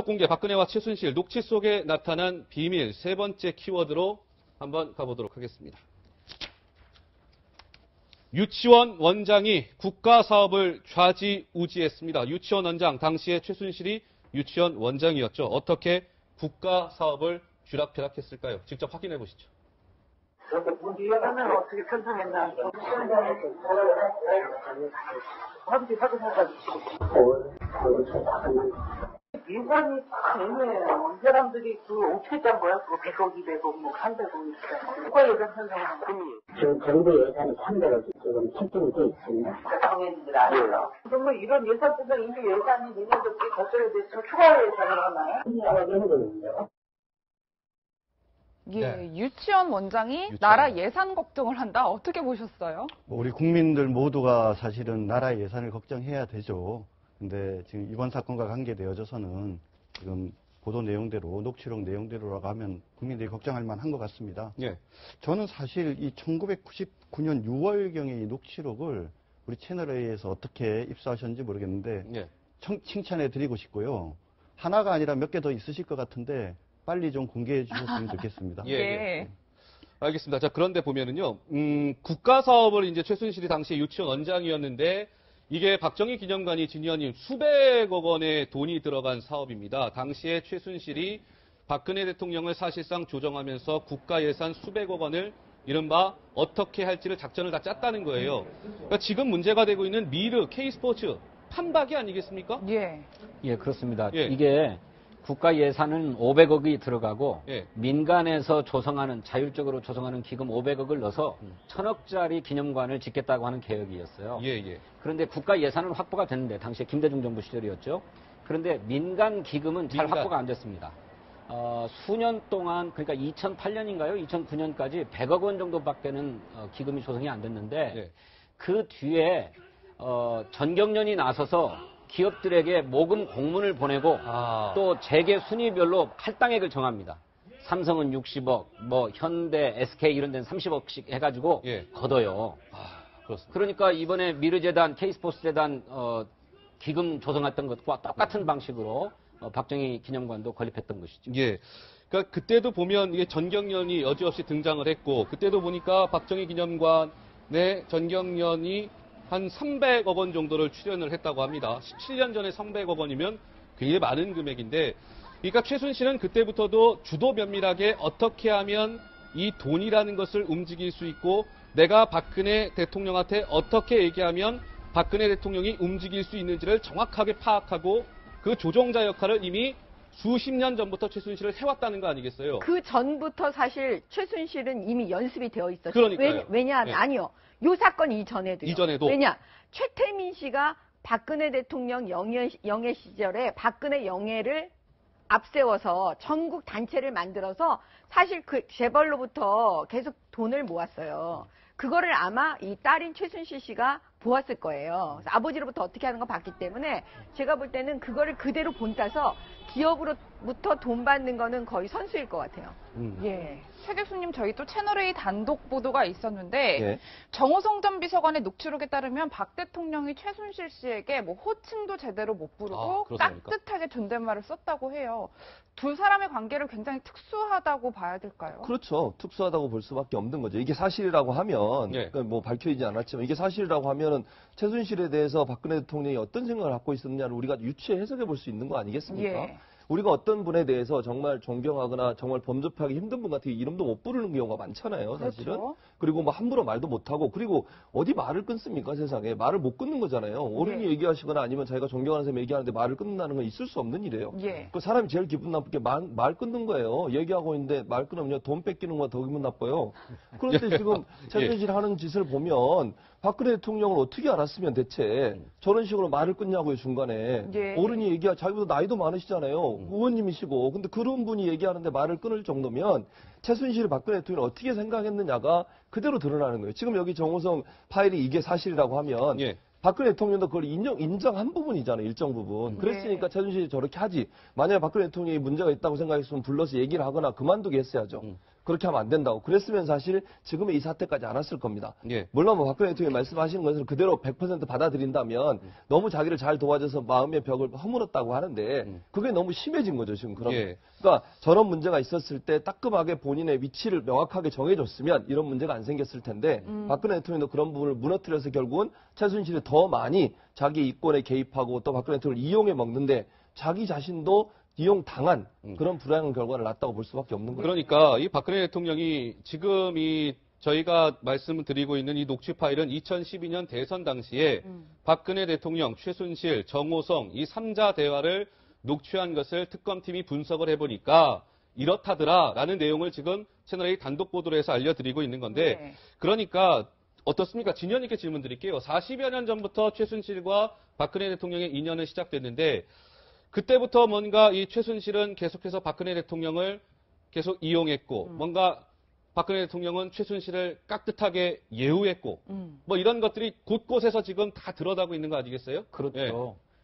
공개 박근혜와 최순실 녹취 속에 나타난 비밀 세 번째 키워드로 한번 가보도록 하겠습니다. 유치원 원장이 국가 사업을 좌지우지했습니다. 유치원 원장, 당시에 최순실이 유치원 원장이었죠. 어떻게 국가 사업을 쥐락펴락했을까요? 직접 확인해 보시죠. 이거는 어떻게 편성했나? 예산이 참 애매해요. 이 사람들이 그 옥체장 뭐야? 그거 100억, 200억, 뭐 300억 있잖아. 국가 예산 편성하는 금이. 지금 정부 예산이 300억이 지금 책정이 돼 있습니다. 당연히들 아니에요. 그러면 이런 예산 편성 이미 예산이 내년도에 결정이 돼서 추가 예산을 하나요? 하는 거거든요. 예, 네. 유치원 원장이 나라 예산 걱정을 한다. 어떻게 보셨어요? 우리 국민들 모두가 사실은 나라 예산을 걱정해야 되죠. 근데 지금 이번 사건과 관계되어져서는 지금 보도 내용대로, 녹취록 내용대로라고 하면 국민들이 걱정할 만한 것 같습니다. 예. 저는 사실 이 1999년 6월경의 이 녹취록을 우리 채널A에서 어떻게 입수하셨는지 모르겠는데 예. 칭찬해 드리고 싶고요. 하나가 아니라 몇 개 더 있으실 것 같은데 빨리 좀 공개해 주셨으면 좋겠습니다. 예, 예. 알겠습니다. 자, 그런데 보면은요, 국가 사업을 이제 최순실이 당시에 유치원 원장이었는데, 이게 박정희 기념관이 진위원님 수백억 원의 돈이 들어간 사업입니다. 당시에 최순실이 박근혜 대통령을 사실상 조정하면서 국가 예산 수백억 원을 이른바 어떻게 할지를 작전을 다 짰다는 거예요. 그러니까 지금 문제가 되고 있는 미르, K스포츠, 판박이 아니겠습니까? 예. 예, 그렇습니다. 예. 이게 국가 예산은 500억이 들어가고 예. 민간에서 조성하는 자율적으로 조성하는 기금 500억을 넣어서 1000억짜리 기념관을 짓겠다고 하는 계획이었어요. 예, 예. 그런데 국가 예산은 확보가 됐는데 당시에 김대중 정부 시절이었죠. 그런데 민간 기금은 잘 민간. 확보가 안 됐습니다. 수년 동안 그러니까 2008년인가요? 2009년까지 100억 원 정도밖에는 기금이 조성이 안 됐는데 예. 그 뒤에 전경련이 나서서 기업들에게 모금 공문을 보내고 또 재계 순위별로 할당액을 정합니다. 삼성은 60억, 뭐 현대, SK 이런 데는 30억씩 해가지고 예. 걷어요. 그렇습니다. 그러니까 이번에 미르재단, K스포츠재단 기금 조성했던 것과 똑같은 방식으로 박정희 기념관도 건립했던 것이죠. 예. 그러니까 그때도 보면 이게 전경련이 여지없이 등장을 했고, 그때도 보니까 박정희 기념관에 전경련이 한 300억 원 정도를 출연을 했다고 합니다. 17년 전에 300억 원이면 굉장히 많은 금액인데, 그러니까 최순실은 그때부터도 주도 면밀하게 어떻게 하면 이 돈이라는 것을 움직일 수 있고, 내가 박근혜 대통령한테 어떻게 얘기하면 박근혜 대통령이 움직일 수 있는지를 정확하게 파악하고 그 조종자 역할을 이미 수십 년 전부터 최순실을 해왔다는 거 아니겠어요? 그 전부터 사실 최순실은 이미 연습이 되어 있었죠. 그러니까요. 왜냐하면 네. 아니요. 요 사건 이전에도요. 이전에도? 왜냐? 최태민 씨가 박근혜 대통령 영예 시절에 박근혜 영예를 앞세워서 전국 단체를 만들어서 사실 그 재벌로부터 계속 돈을 모았어요. 그거를 아마 이 딸인 최순실 씨가 보았을 거예요. 아버지로부터 어떻게 하는 거 봤기 때문에 제가 볼 때는 그거를 그대로 본따서 기업으로부터 돈 받는 거는 거의 선수일 것 같아요. 예. 최 교수님, 저희 또 채널A 단독 보도가 있었는데 예. 정호성 전 비서관의 녹취록에 따르면 박 대통령이 최순실 씨에게 뭐 호칭도 제대로 못 부르고 그렇습니까? 따뜻하게 존댓말을 썼다고 해요. 두 사람의 관계를 굉장히 특수하다고 봐야 될까요? 그렇죠. 특수하다고 볼 수밖에 없는 거죠. 이게 사실이라고 하면, 예. 그러니까 뭐 밝혀지지 않았지만, 이게 사실이라고 하면은 최순실에 대해서 박근혜 대통령이 어떤 생각을 갖고 있었느냐를 우리가 유추해 해석해 볼 수 있는 거 아니겠습니까? 예. 우리가 어떤 분에 대해서 정말 존경하거나 정말 범접하기 힘든 분 같은 이름도 못 부르는 경우가 많잖아요, 사실은. 그렇죠. 그리고 뭐 함부로 말도 못하고, 그리고 어디 말을 끊습니까, 세상에. 말을 못 끊는 거잖아요. 어른이 예. 얘기하시거나 아니면 자기가 존경하는 사람이 얘기하는데 말을 끊는다는 건 있을 수 없는 일이에요. 예. 그 사람이 제일 기분 나쁘게 말 끊는 거예요. 얘기하고 있는데 말 끊으면 돈 뺏기는 거가 더 기분 나빠요. 그런데 지금 최순실 하는 짓을 보면 박근혜 대통령을 어떻게 알았으면 대체 저런 식으로 말을 끊냐고요, 중간에. 예. 어른이 자기보다 나이도 많으시잖아요. 의원님이시고. 근데 그런 분이 얘기하는데 말을 끊을 정도면 최순실이 박근혜 대통령을 어떻게 생각했느냐가 그대로 드러나는 거예요. 지금 여기 정호성 파일이 이게 사실이라고 하면 예. 박근혜 대통령도 그걸 인정한 부분이잖아요. 일정 부분. 그랬으니까 최순실이 저렇게 하지. 만약에 박근혜 대통령이 문제가 있다고 생각했으면 불러서 얘기를 하거나 그만두게 했어야죠. 그렇게 하면 안 된다고. 그랬으면 사실 지금의 이 사태까지 안 왔을 겁니다. 예. 물론 뭐 박근혜 대통령이 말씀하시는 것을 그대로 100% 받아들인다면 너무 자기를 잘 도와줘서 마음의 벽을 허물었다고 하는데 그게 너무 심해진 거죠, 지금. 그러면. 예. 그러니까 저런 문제가 있었을 때 따끔하게 본인의 위치를 명확하게 정해줬으면 이런 문제가 안 생겼을 텐데 박근혜 대통령도 그런 부분을 무너뜨려서 결국은 최순실이 더 많이 자기 이권에 개입하고 또 박근혜 대통령을 이용해 먹는데 자기 자신도 이용당한 그런 불행한 결과를 낳았다고 볼 수밖에 없는 거예요. 그러니까 이 박근혜 대통령이 지금 이 저희가 말씀을 드리고 있는 이 녹취 파일은 2012년 대선 당시에 박근혜 대통령, 최순실, 정호성 이 3자 대화를 녹취한 것을 특검팀이 분석을 해보니까 이렇다더라라는 내용을 지금 채널A 단독 보도를 해서 알려드리고 있는 건데 네. 그러니까 어떻습니까? 진현님께 질문 드릴게요. 40여 년 전부터 최순실과 박근혜 대통령의 인연은 시작됐는데 그때부터 뭔가 이 최순실은 계속해서 박근혜 대통령을 계속 이용했고 뭔가 박근혜 대통령은 최순실을 깍듯하게 예우했고 뭐 이런 것들이 곳곳에서 지금 다 드러나고 있는 거 아니겠어요? 그렇죠. 예.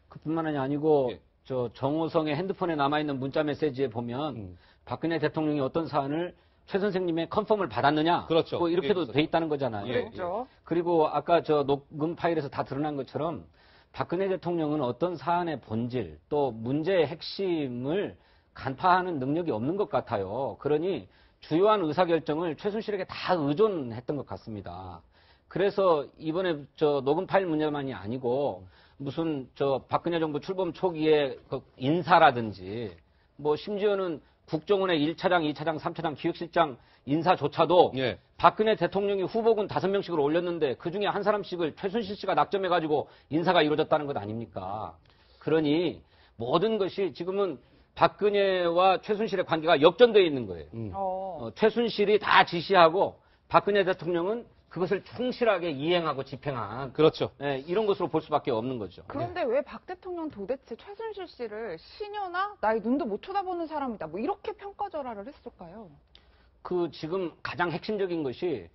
그뿐만이 아니고 예. 저 정호성의 핸드폰에 남아있는 문자 메시지에 보면 박근혜 대통령이 어떤 사안을 최 선생님의 컨펌을 받았느냐, 그렇죠. 뭐 이렇게도 예. 돼 있다는 거잖아요. 예. 그렇죠. 그리고 아까 저 녹음 파일에서 다 드러난 것처럼 박근혜 대통령은 어떤 사안의 본질 또 문제의 핵심을 간파하는 능력이 없는 것 같아요. 그러니 주요한 의사결정을 최순실에게 다 의존했던 것 같습니다. 그래서 이번에 저 녹음 파일 문제만이 아니고 무슨 저 박근혜 정부 출범 초기에 그 인사라든지 뭐 심지어는 국정원의 1차장, 2차장, 3차장 기획실장 인사조차도 예. 박근혜 대통령이 후보군 5명씩을 올렸는데 그중에 한 사람씩을 최순실 씨가 낙점해가지고 인사가 이루어졌다는 것 아닙니까? 그러니 모든 것이 지금은 박근혜와 최순실의 관계가 역전되어 있는 거예요. 최순실이 다 지시하고 박근혜 대통령은 그것을 충실하게 이행하고 집행한 그렇죠. 예, 이런 것으로 볼 수밖에 없는 거죠. 그런데 왜 박 대통령 도대체 최순실 씨를 시녀나 나의 눈도 못 쳐다보는 사람이다 뭐 이렇게 평가절하를 했을까요? 그 지금 가장 핵심적인 것이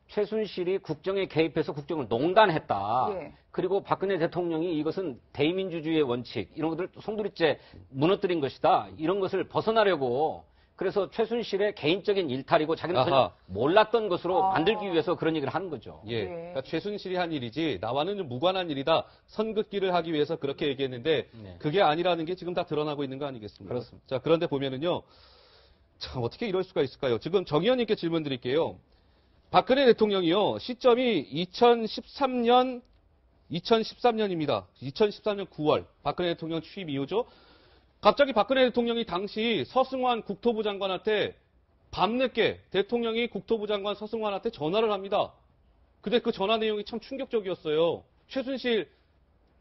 최순실이 국정에 개입해서 국정을 농단했다. 예. 그리고 박근혜 대통령이 이것은 대의민주주의의 원칙 이런 것들 송두리째 무너뜨린 것이다. 이런 것을 벗어나려고 그래서 최순실의 개인적인 일탈이고 자기는 전혀 몰랐던 것으로 만들기 위해서 그런 얘기를 하는 거죠. 예. 그러니까 최순실이 한 일이지 나와는 무관한 일이다. 선긋기를 하기 위해서 그렇게 얘기했는데 네. 그게 아니라는 게 지금 다 드러나고 있는 거 아니겠습니까? 그렇습니다. 자, 그런데 보면은요. 참 어떻게 이럴 수가 있을까요? 지금 정 의원님께 질문 드릴게요. 박근혜 대통령이요. 시점이 2013년입니다. 2013년 9월 박근혜 대통령 취임 이후죠. 갑자기 박근혜 대통령이 당시 서승환 국토부 장관한테 밤늦게 대통령이 국토부 장관 서승환한테 전화를 합니다. 근데 그 전화 내용이 참 충격적이었어요. 최순실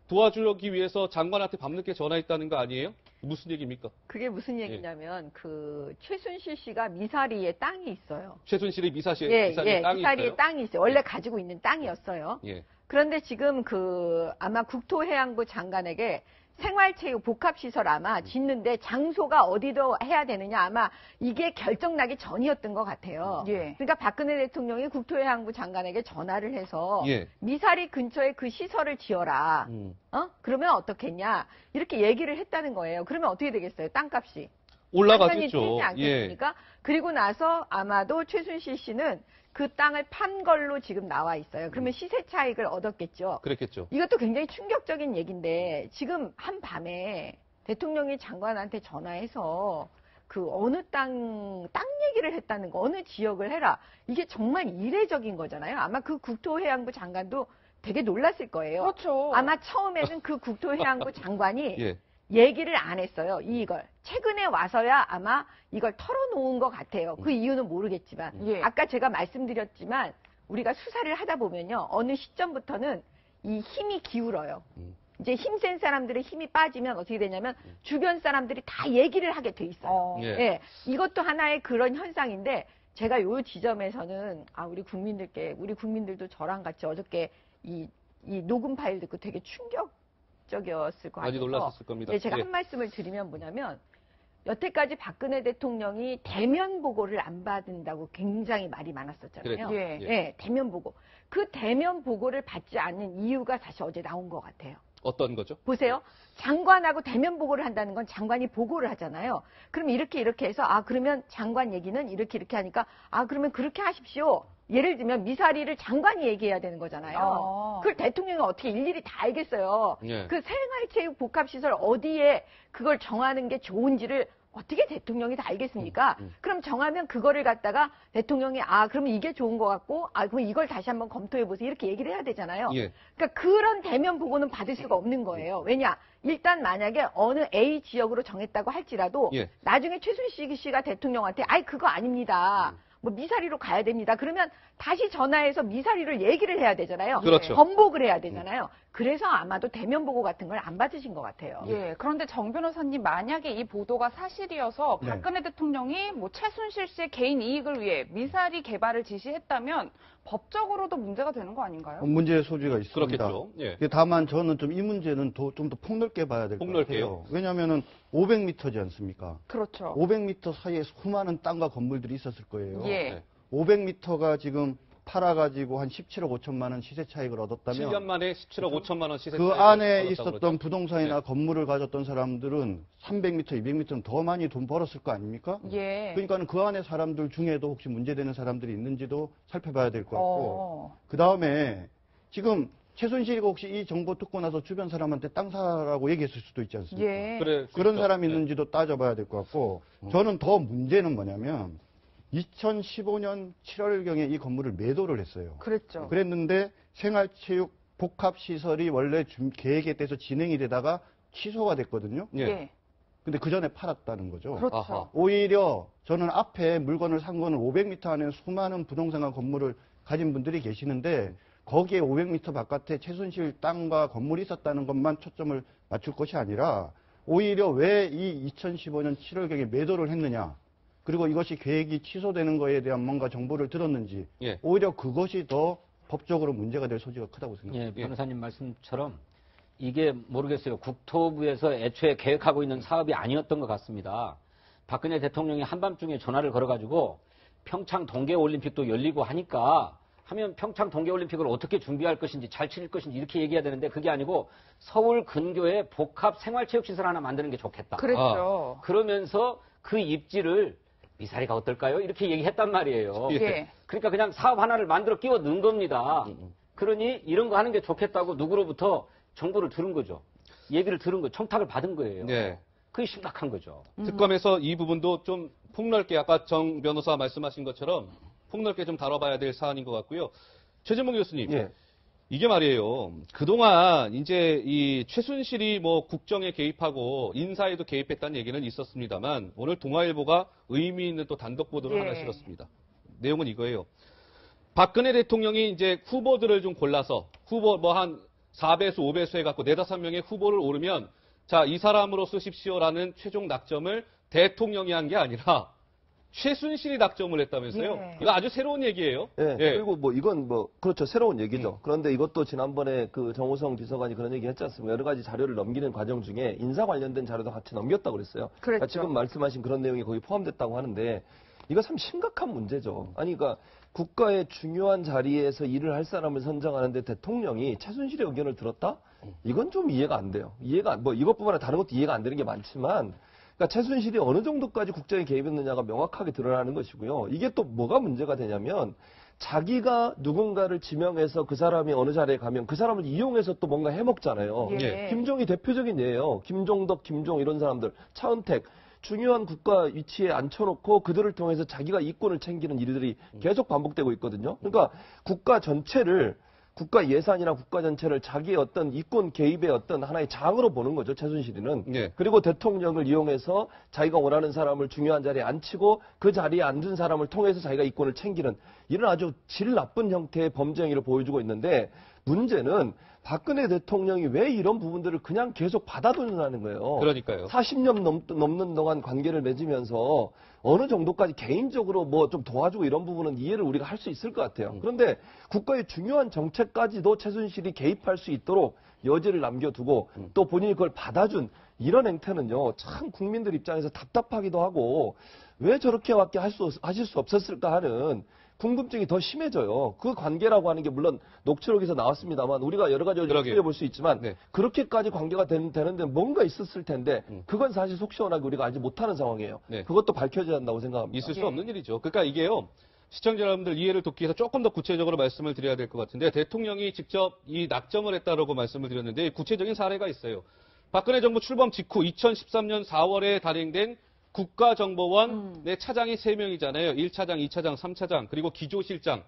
도와주기 위해서 장관한테 밤늦게 전화했다는 거 아니에요? 무슨 얘기입니까? 그게 무슨 얘기냐면 그 최순실 씨가 미사리에 땅이 있어요. 최순실이 미사리에 땅이 미사리에 있어요? 땅이 있어요. 원래 가지고 있는 땅이었어요. 예. 그런데 지금 그 아마 국토해양부 장관에게 생활체육 복합시설 아마 짓는데 장소가 어디로 해야 되느냐 아마 이게 결정나기 전이었던 것 같아요. 예. 그러니까 박근혜 대통령이 국토해양부 장관에게 전화를 해서 예. 미사리 근처에 그 시설을 지어라. 그러면 어떻겠냐 이렇게 얘기를 했다는 거예요. 그러면 어떻게 되겠어요? 땅값이. 당연히 올라가겠죠. 뛰지 않겠습니까? 그리고 나서 아마도 최순실 씨는 그 땅을 판 걸로 지금 나와 있어요. 그러면 시세 차익을 얻었겠죠. 그랬겠죠. 이것도 굉장히 충격적인 얘기인데 지금 한밤에 대통령이 장관한테 전화해서 그 어느 땅 얘기를 했다는 거, 어느 지역을 해라. 이게 정말 이례적인 거잖아요. 아마 그 국토해양부 장관도 되게 놀랐을 거예요. 그렇죠. 아마 처음에는 그 국토해양부 장관이 예. 얘기를 안 했어요. 이걸. 최근에 와서야 아마 이걸 털어놓은 것 같아요. 그 이유는 모르겠지만. 예. 아까 제가 말씀드렸지만 우리가 수사를 하다 보면요. 어느 시점부터는 이 힘이 기울어요. 이제 힘센 사람들의 힘이 빠지면 어떻게 되냐면 주변 사람들이 다 얘기를 하게 돼 있어요. 예. 예. 이것도 하나의 그런 현상인데 제가 요 지점에서는 우리 국민들도 저랑 같이 어저께 이 녹음 파일 듣고 되게 충격적이었을 것 같아요. 많이 놀랐을 겁니다. 예, 제가 예. 한 말씀을 드리면 뭐냐면 여태까지 박근혜 대통령이 대면 보고를 안 받는다고 굉장히 말이 많았었잖아요. 그랬죠. 예. 예, 대면 보고. 그 대면 보고를 받지 않는 이유가 사실 어제 나온 것 같아요. 어떤 거죠? 보세요. 장관하고 대면 보고를 한다는 건 장관이 보고를 하잖아요. 그럼 이렇게 해서 그러면 장관 얘기는 이렇게 하니까 그러면 그렇게 하십시오. 예를 들면 미사리를 장관이 얘기해야 되는 거잖아요. 그걸 대통령이 어떻게 일일이 다 알겠어요. 예. 그 생활체육 복합시설 어디에 그걸 정하는 게 좋은지를 어떻게 대통령이 다 알겠습니까? 그럼 정하면 그거를 갖다가 대통령이 그러면 이게 좋은 것 같고 그럼 이걸 다시 한번 검토해 보세요. 이렇게 얘기를 해야 되잖아요. 예. 그러니까 그런 대면 보고는 받을 수가 없는 거예요. 왜냐? 일단 만약에 어느 A 지역으로 정했다고 할지라도 예. 나중에 최순실 씨가 대통령한테 그거 아닙니다. 뭐 미사리로 가야 됩니다. 그러면 다시 전화해서 미사리를 얘기를 해야 되잖아요. 그렇죠. 번복을 해야 되잖아요. 그래서 아마도 대면 보고 같은 걸 안 받으신 것 같아요. 예, 그런데 정 변호사님 만약에 이 보도가 사실이어서 네. 박근혜 대통령이 뭐 최순실 씨의 개인 이익을 위해 미사리 개발을 지시했다면 법적으로도 문제가 되는 거 아닌가요? 문제의 소지가 있습니다. 그렇겠죠. 예. 다만 저는 좀 이 문제는 좀 더 폭넓게 봐야 될 것 폭넓게요? 같아요. 왜냐하면은 500m지 않습니까? 그렇죠. 500m 사이에 수많은 땅과 건물들이 있었을 거예요. 예. 500m가 지금 팔아가지고 한 17억 5천만 원 시세 차익을 얻었다면 7년 만에 17억 5천만 원 시세 그 차익을 안에 얻었다고 있었던 그러죠. 부동산이나 네. 건물을 가졌던 사람들은 300m, 200m는 더 많이 돈 벌었을 거 아닙니까? 예. 그러니까는 그 안에 사람들 중에도 혹시 문제되는 사람들이 있는지도 살펴봐야 될 것 같고 어. 그 다음에 지금 최순실이가 혹시 이 정보 듣고 나서 주변 사람한테 땅 사라고 얘기했을 수도 있지 않습니까? 예. 그래, 그런 그렇죠. 사람이 네. 있는지도 따져봐야 될 것 같고 저는 더 문제는 뭐냐면 2015년 7월경에 이 건물을 매도를 했어요. 그랬죠. 그랬는데 생활체육 복합시설이 원래 계획에 대해서 진행이 되다가 취소가 됐거든요. 예. 예. 근데 그 전에 팔았다는 거죠. 그렇죠. 아하. 오히려 저는 앞에 물건을 산 거는 500m 안에 수많은 부동산과 건물을 가진 분들이 계시는데 거기에 500m 바깥에 최순실 땅과 건물이 있었다는 것만 초점을 맞출 것이 아니라 오히려 왜 이 2015년 7월경에 매도를 했느냐. 그리고 이것이 계획이 취소되는 거에 대한 뭔가 정보를 들었는지 예. 오히려 그것이 더 법적으로 문제가 될 소지가 크다고 생각합니다. 예, 변호사님 말씀처럼 이게 모르겠어요. 국토부에서 애초에 계획하고 있는 사업이 아니었던 것 같습니다. 박근혜 대통령이 한밤중에 전화를 걸어가지고 평창 동계올림픽도 열리고 하면 평창 동계올림픽을 어떻게 준비할 것인지 잘 치를 것인지 이렇게 얘기해야 되는데 그게 아니고 서울 근교에 복합 생활체육시설 하나 만드는 게 좋겠다. 그랬죠. 그러면서 그 입지를 미사리가 어떨까요? 이렇게 얘기했단 말이에요. 예. 그러니까 그냥 사업 하나를 만들어 끼워 넣은 겁니다. 그러니 이런 거 하는 게 좋겠다고 누구로부터 정보를 들은 거죠. 얘기를 들은 거, 청탁을 받은 거예요. 네. 그게 심각한 거죠. 특검에서 이 부분도 좀 폭넓게 아까 정 변호사 말씀하신 것처럼 폭넓게 좀 다뤄봐야 될 사안인 것 같고요. 최재봉 교수님. 예. 이게 말이에요. 그동안 이제 이 최순실이 뭐 국정에 개입하고 인사에도 개입했다는 얘기는 있었습니다만 오늘 동아일보가 의미 있는 또 단독 보도를 예. 하나 실었습니다. 내용은 이거예요. 박근혜 대통령이 이제 후보들을 좀 골라서 후보 뭐 한 4배수, 5배수 해갖고 4-5명의 후보를 오르면 자, 이 사람으로 쓰십시오라는 최종 낙점을 대통령이 한 게 아니라 최순실이 낙점을 했다면서요? 예. 이거 아주 새로운 얘기예요. 예, 예. 그리고 뭐 이건 뭐 그렇죠, 새로운 얘기죠. 그런데 이것도 지난번에 그 정호성 비서관이 그런 얘기 했지 않습니까? 여러 가지 자료를 넘기는 과정 중에 인사 관련된 자료도 같이 넘겼다고 그랬어요. 그러니까 그랬죠. 지금 말씀하신 그런 내용이 거기 포함됐다고 하는데 이거 참 심각한 문제죠. 아니 그러니까 국가의 중요한 자리에서 일을 할 사람을 선정하는데 대통령이 최순실의 의견을 들었다? 이건 좀 이해가 안 돼요. 뭐 이것뿐만 아니라 다른 것도 이해가 안 되는 게 많지만 그러니까 최순실이 어느 정도까지 국정에 개입했느냐가 명확하게 드러나는 것이고요. 이게 또 뭐가 문제가 되냐면 자기가 누군가를 지명해서 그 사람이 어느 자리에 가면 그 사람을 이용해서 또 뭔가 해먹잖아요. 예. 김종이 대표적인 예예요. 김종덕, 김종 이런 사람들, 차은택 중요한 국가 위치에 앉혀놓고 그들을 통해서 자기가 이권을 챙기는 일들이 계속 반복되고 있거든요. 그러니까 국가 전체를 국가 예산이나 국가 전체를 자기의 어떤 이권 개입의 어떤 하나의 장으로 보는 거죠, 최순실이는. 예. 그리고 대통령을 이용해서 자기가 원하는 사람을 중요한 자리에 앉히고 그 자리에 앉은 사람을 통해서 자기가 이권을 챙기는 이런 아주 질 나쁜 형태의 범죄 행위를 보여주고 있는데 문제는 박근혜 대통령이 왜 이런 부분들을 그냥 계속 받아두느냐는 거예요. 그러니까요. 40년 넘는 동안 관계를 맺으면서 어느 정도까지 개인적으로 뭐 좀 도와주고 이런 부분은 이해를 우리가 할 수 있을 것 같아요. 그런데 국가의 중요한 정책까지도 최순실이 개입할 수 있도록 여지를 남겨두고 또 본인이 그걸 받아준 이런 행태는요, 참 국민들 입장에서 답답하기도 하고 왜 저렇게밖에 하실 수 없었을까 하는 궁금증이 더 심해져요. 그 관계라고 하는 게 물론 녹취록에서 나왔습니다만 우리가 여러 가지 추리해 볼 수 있지만 네. 그렇게까지 관계가 되는데 뭔가 있었을 텐데 그건 사실 속 시원하게 우리가 알지 못하는 상황이에요. 네. 그것도 밝혀져야 한다고 생각합니다. 있을 수 없는 일이죠. 그러니까 이게요. 시청자 여러분들 이해를 돕기 위해서 조금 더 구체적으로 말씀을 드려야 될 것 같은데 대통령이 직접 이 낙점을 했다라고 말씀을 드렸는데 구체적인 사례가 있어요. 박근혜 정부 출범 직후 2013년 4월에 발행된 국가정보원의 차장이 3명이잖아요. 1차장, 2차장, 3차장, 그리고 기조실장.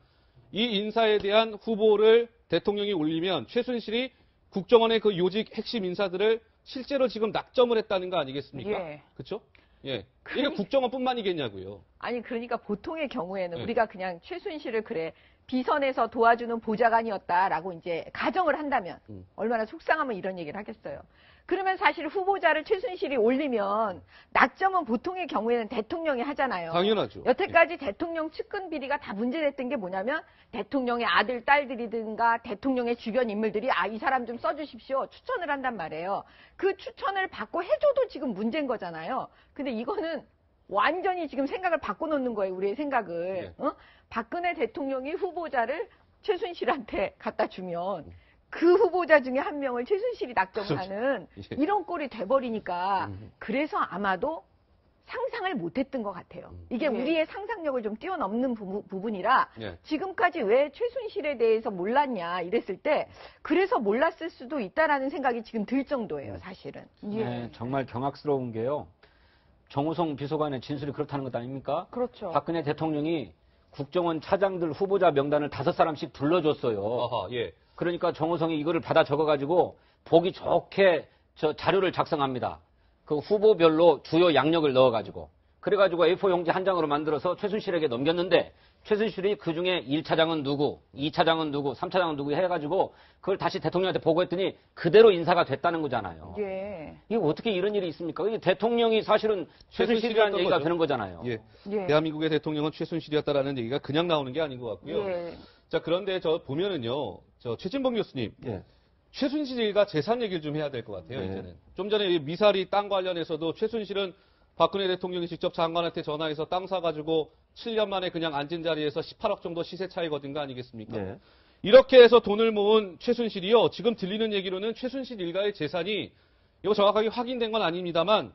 이 인사에 대한 후보를 대통령이 올리면 최순실이 국정원의 그 요직 핵심 인사들을 실제로 지금 낙점을 했다는 거 아니겠습니까? 예. 그렇죠? 예. 이게 국정원뿐만이겠냐고요. 아니 그러니까 보통의 경우에는 네. 우리가 그냥 최순실을 그래 비선에서 도와주는 보좌관이었다라고 이제 가정을 한다면 얼마나 속상하면 이런 얘기를 하겠어요. 그러면 사실 후보자를 최순실이 올리면 낙점은 보통의 경우에는 대통령이 하잖아요. 당연하죠. 여태까지 대통령 측근 비리가 다 문제됐던 게 뭐냐면 대통령의 아들, 딸들이든가 대통령의 주변 인물들이 이 사람 좀 써주십시오. 추천을 한단 말이에요. 그 추천을 받고 해줘도 지금 문제인 거잖아요. 근데 이거는 완전히 지금 생각을 바꿔놓는 거예요. 우리의 생각을. 네. 박근혜 대통령이 후보자를 최순실한테 갖다 주면 그 후보자 중에 한 명을 최순실이 낙점을 하는 예. 이런 꼴이 돼버리니까 그래서 아마도 상상을 못했던 것 같아요. 이게 예. 우리의 상상력을 좀 뛰어넘는 부분이라 예. 지금까지 왜 최순실에 대해서 몰랐냐 이랬을 때 그래서 몰랐을 수도 있다라는 생각이 지금 들 정도예요. 사실은. 네, 정말 경악스러운 게요. 정우성 비서관의 진술이 그렇다는 것 아닙니까? 그렇죠. 박근혜 대통령이 국정원 차장들 후보자 명단을 5사람씩 불러줬어요. 어허, 예. 그러니까 정우성이 이거를 받아 적어가지고 보기 좋게 저 자료를 작성합니다. 그 후보별로 주요 양력을 넣어가지고. 그래가지고 A4 용지 한 장으로 만들어서 최순실에게 넘겼는데 최순실이 그중에 1차장은 누구, 2차장은 누구, 3차장은 누구 해가지고 그걸 다시 대통령한테 보고했더니 그대로 인사가 됐다는 거잖아요. 예. 이게 어떻게 이런 일이 있습니까? 이게 대통령이 사실은 최순실이라는 얘기가 거죠. 되는 거잖아요. 예. 예. 대한민국의 대통령은 최순실이었다라는 얘기가 그냥 나오는 게 아닌 것 같고요. 예. 자, 그런데 저 보면은요, 저 최진봉 교수님, 예. 최순실 일가 재산 얘기를 좀 해야 될 것 같아요, 네. 이제는. 좀 전에 이 미사리 땅 관련해서도 최순실은 박근혜 대통령이 직접 장관한테 전화해서 땅 사가지고 7년 만에 그냥 앉은 자리에서 18억 정도 시세 차익 얻은 거 아니겠습니까? 네. 이렇게 해서 돈을 모은 최순실이요, 지금 들리는 얘기로는 최순실 일가의 재산이, 이거 정확하게 확인된 건 아닙니다만,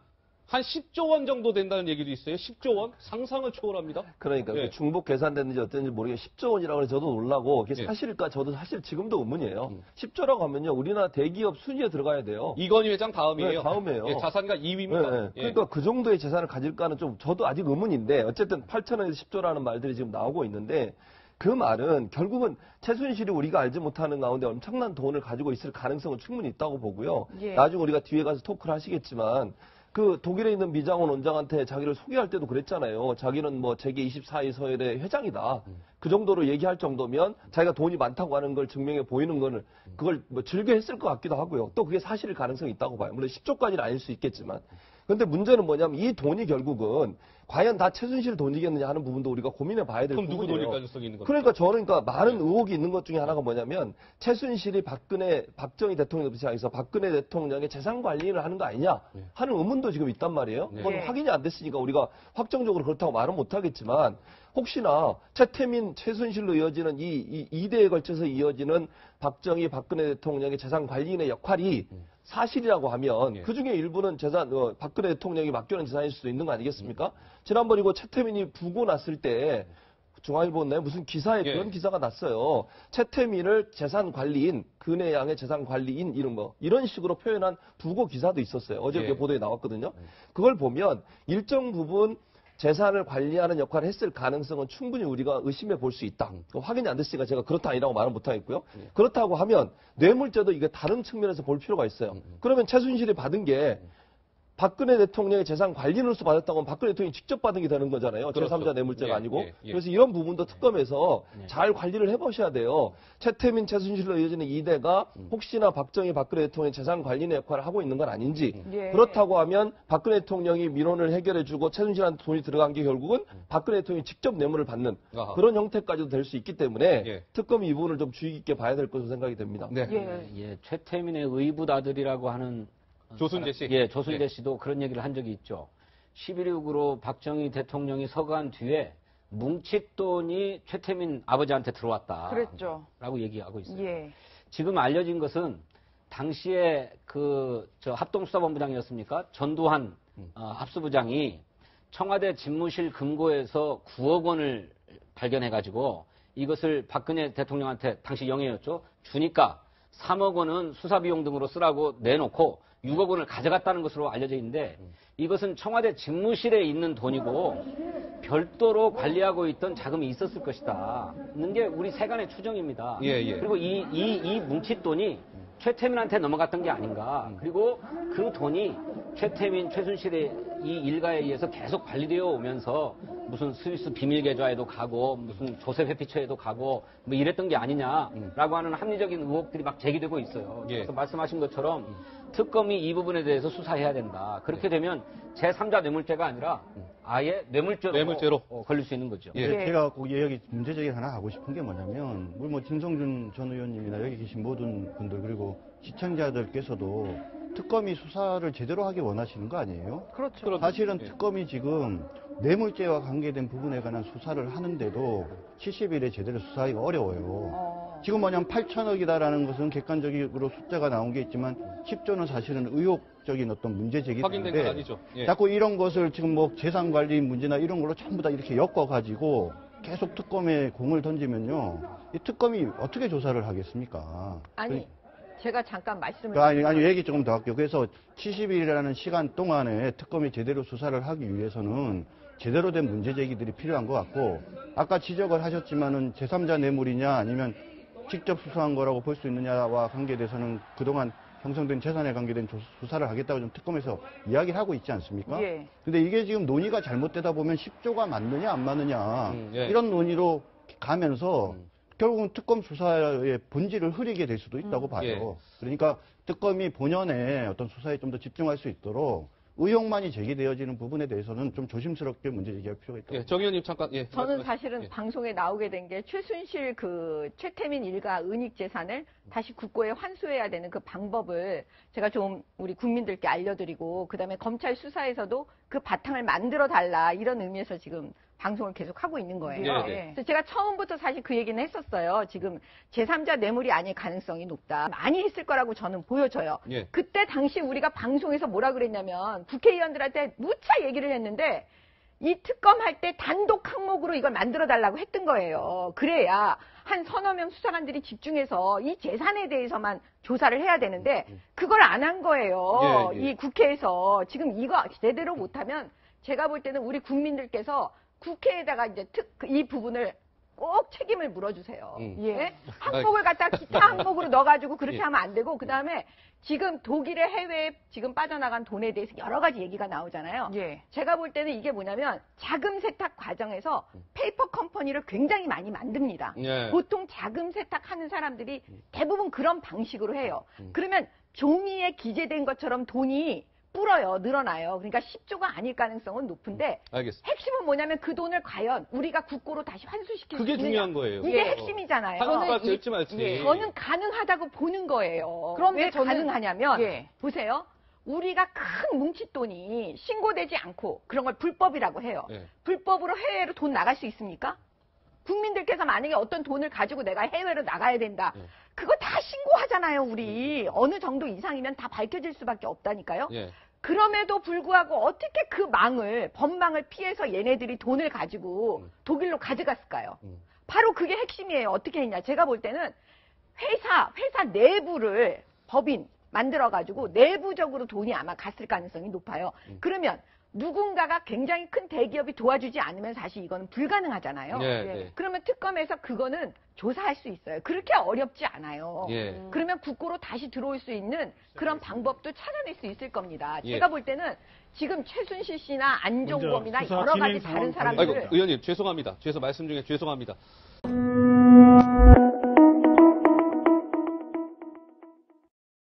한 10조 원 정도 된다는 얘기도 있어요. 10조 원? 상상을 초월합니다. 그러니까 예. 그 중복 계산됐는지 어땠는지 모르겠는데 10조 원이라고 해서 저도 놀라고 그게 예. 사실일까 저도 사실 지금도 의문이에요. 10조라고 하면요 우리나라 대기업 순위에 들어가야 돼요. 이건희 회장 다음이에요. 네, 다음이에요. 예, 자산가 2위입니다. 네, 네. 그러니까 그 정도의 재산을 가질까는 좀 저도 아직 의문인데 어쨌든 8천원에서 10조라는 말들이 지금 나오고 있는데 그 말은 결국은 최순실이 우리가 알지 못하는 가운데 엄청난 돈을 가지고 있을 가능성은 충분히 있다고 보고요. 예. 나중에 우리가 뒤에 가서 토크를 하시겠지만 그 독일에 있는 미장원 원장한테 자기를 소개할 때도 그랬잖아요. 자기는 뭐 재계 24위 서열의 회장이다. 그 정도로 얘기할 정도면 자기가 돈이 많다고 하는 걸 증명해 보이는 거는 그걸 뭐 즐겨 했을 것 같기도 하고요. 또 그게 사실일 가능성이 있다고 봐요. 물론 10조까지는 아닐 수 있겠지만. 근데 문제는 뭐냐면 이 돈이 결국은 과연 다 최순실 돈이겠느냐 하는 부분도 우리가 고민해 봐야 될 그럼 누구 부분이에요. 돌릴 가능성이 있는 겁니까? 그러니까 저는 많은 의혹이 있는 것 중에 하나가 뭐냐면 최순실이 박정희 대통령 입장에서 박근혜 대통령의 재산 관리를 하는 거 아니냐 하는 의문도 지금 있단 말이에요. 그건 네. 확인이 안 됐으니까 우리가 확정적으로 그렇다고 말은 못 하겠지만 혹시나 최태민, 최순실로 이어지는 이 2대에 걸쳐서 이어지는 박정희, 박근혜 대통령의 재산 관리인의 역할이 사실이라고 하면 예. 그중에 일부는 박근혜 대통령이 맡겨놓은 재산일 수도 있는 거 아니겠습니까? 지난번 이거 최태민이 부고 났을 때 중앙일보에 무슨 기사에 예. 그런 기사가 났어요. 최태민을 재산 관리인, 근혜양의 재산 관리인 이런 식으로 표현한 부고 기사도 있었어요. 어제 예. 보도에 나왔거든요. 그걸 보면 일정 부분 재산을 관리하는 역할을 했을 가능성은 충분히 우리가 의심해 볼 수 있다. 확인이 안 됐으니까 제가 그렇다 아니라고 말은 못 하겠고요. 그렇다고 하면 뇌물죄도 이게 다른 측면에서 볼 필요가 있어요. 그러면 최순실이 받은 게 박근혜 대통령의 재산 관리인으로서 받았다고 하면 박근혜 대통령이 직접 받은 게 되는 거잖아요. 그렇죠. 제3자 뇌물죄가 예, 아니고. 예, 예. 그래서 이런 부분도 특검에서 잘 관리를 해보셔야 돼요. 최태민, 최순실로 이어지는 2대가 혹시나 박정희, 박근혜 대통령의 재산 관리인의 역할을 하고 있는 건 아닌지. 예. 그렇다고 하면 박근혜 대통령이 민원을 해결해주고 최순실한테 돈이 들어간 게 결국은 박근혜 대통령이 직접 뇌물을 받는 아하. 그런 형태까지도 될 수 있기 때문에 예. 특검이 이 부분을 좀 주의 깊게 봐야 될 것으로 생각이 됩니다. 네. 예. 예, 최태민의 의붓아들이라고 하는 조순재 씨. 예, 조순재 네. 씨도 그런 얘기를 한 적이 있죠. 11.6으로 박정희 대통령이 서거한 뒤에 뭉칫돈이 최태민 아버지한테 들어왔다. 그랬죠. 라고 얘기하고 있어요. 예. 지금 알려진 것은 당시에 저 합동수사본부장이었습니까? 전두환 합수부장이 청와대 집무실 금고에서 9억 원을 발견해가지고 이것을 박근혜 대통령한테 당시 영예였죠. 주니까 3억 원은 수사비용 등으로 쓰라고 내놓고 6억 원을 가져갔다는 것으로 알려져 있는데 이것은 청와대 집무실에 있는 돈이고 별도로 관리하고 있던 자금이 있었을 것이다. 는 게 우리 세간의 추정입니다. 예, 예. 그리고 이 뭉칫돈이 최태민한테 넘어갔던 게 아닌가. 그리고 그 돈이 최태민, 최순실의 이 일가에 의해서 계속 관리되어 오면서 무슨 스위스 비밀 계좌에도 가고 무슨 조셉 회피처에도 가고 뭐 이랬던 게 아니냐라고 하는 합리적인 의혹들이 막 제기되고 있어요. 예. 그래서 말씀하신 것처럼 특검이 이 부분에 대해서 수사해야 된다. 그렇게 되면 제3자 뇌물죄가 아니라 아예 뇌물죄로 걸릴 수 있는 거죠. 예. 제가 꼭 여기 문제제기 하나 하고 싶은 게 뭐냐면, 뭐 진성준 전 의원님이나 여기 계신 모든 분들 그리고 시청자들께서도 특검이 수사를 제대로 하기 원하시는 거 아니에요? 그렇죠. 사실은 예. 특검이 지금 뇌물죄와 관계된 부분에 관한 수사를 하는데도 70일에 제대로 수사하기가 어려워요. 지금 뭐냐면 8천억이다라는 것은 객관적으로 숫자가 나온 게 있지만 10조는 사실은 의혹적인 어떤 문제 확인된 건 제기인데 아니죠. 예. 자꾸 이런 것을 지금 뭐 재산관리 문제나 이런 걸로 전부 다 이렇게 엮어가지고 계속 특검에 공을 던지면요. 이 특검이 어떻게 조사를 하겠습니까? 아니, 제가 잠깐 말씀을 아니, 얘기 조금 더 할게요. 그래서 70일이라는 시간 동안에 특검이 제대로 수사를 하기 위해서는 제대로 된 문제 제기들이 필요한 것 같고, 아까 지적을 하셨지만은 제3자 뇌물이냐 아니면 직접 수사한 거라고 볼 수 있느냐와 관계돼서는 그동안 형성된 재산에 관계된 수사를 하겠다고 좀 특검에서 이야기를 하고 있지 않습니까? 예. 근데 이게 지금 논의가 잘못되다 보면 10조가 맞느냐 안 맞느냐 예. 이런 논의로 가면서 결국은 특검 수사의 본질을 흐리게 될 수도 있다고 봐요. 예. 그러니까 특검이 본연의 어떤 수사에 좀 더 집중할 수 있도록 의혹만이 제기되어지는 부분에 대해서는 좀 조심스럽게 문제 제기할 필요가 있다고. 예. 정 의원님 잠깐. 예. 저는 사실은 예. 방송에 나오게 된 게 최순실 최태민 일가 은닉 재산을 다시 국고에 환수해야 되는 그 방법을 제가 좀 우리 국민들께 알려드리고, 그다음에 검찰 수사에서도 그 바탕을 만들어 달라, 이런 의미에서 지금 방송을 계속 하고 있는 거예요. 네, 네. 그래서 제가 처음부터 사실 그 얘기는 했었어요. 지금 제3자 뇌물이 아닐 가능성이 높다. 많이 했을 거라고 저는 보여져요. 예. 그때 당시 우리가 방송에서 뭐라 그랬냐면 국회의원들한테 무차 얘기를 했는데 이 특검할 때 단독 항목으로 이걸 만들어달라고 했던 거예요. 그래야 한 서너 명 수사관들이 집중해서 이 재산에 대해서만 조사를 해야 되는데 그걸 안 한 거예요. 예, 예. 이 국회에서. 지금 이거 제대로 못하면 제가 볼 때는 우리 국민들께서 국회에다가 이제 이 부분을 꼭 책임을 물어주세요. 예? 항목을 갖다 기타 항목으로 넣어가지고 그렇게 예. 하면 안 되고, 그 다음에 지금 독일의 해외에 지금 빠져나간 돈에 대해서 여러 가지 얘기가 나오잖아요. 예. 제가 볼 때는 이게 뭐냐면 자금 세탁 과정에서 페이퍼 컴퍼니를 굉장히 많이 만듭니다. 예. 보통 자금 세탁하는 사람들이 대부분 그런 방식으로 해요. 그러면 종이에 기재된 것처럼 돈이 불어요, 늘어나요. 그러니까 10조가 아닐 가능성은 높은데, 알겠습니다. 핵심은 뭐냐면 그 돈을 과연 우리가 국고로 다시 환수시킬 수 그게 있느냐. 중요한 거예요. 이게 예. 핵심이잖아요. 환수가 될지 말지. 저는 가능하다고 보는 거예요. 그런데 왜 저는- 가능하냐면 예. 보세요. 우리가 큰 뭉칫돈이 신고되지 않고 그런 걸 불법이라고 해요. 예. 불법으로 해외로 돈 나갈 수 있습니까? 국민들께서 만약에 어떤 돈을 가지고 내가 해외로 나가야 된다. 예. 그거 다 신고하잖아요, 우리. 어느 정도 이상이면 다 밝혀질 수밖에 없다니까요. 예. 그럼에도 불구하고 어떻게 그 법망을 피해서 얘네들이 돈을 가지고 독일로 가져갔을까요? 바로 그게 핵심이에요. 어떻게 했냐. 제가 볼 때는 회사 내부를 법인 만들어가지고 내부적으로 돈이 아마 갔을 가능성이 높아요. 그러면 누군가가 굉장히 큰 대기업이 도와주지 않으면 사실 이거는 불가능하잖아요. 네, 네. 그러면 특검에서 그거는 조사할 수 있어요. 그렇게 어렵지 않아요. 예. 그러면 국고로 다시 들어올 수 있는 그런 방법도 찾아낼 수 있을 겁니다. 예. 제가 볼 때는 지금 최순실 씨나 안종범이나 먼저 여러 수사 가지 진행 다른 상황 사람들 아이고, 의원님, 죄송합니다. 죄송합니다.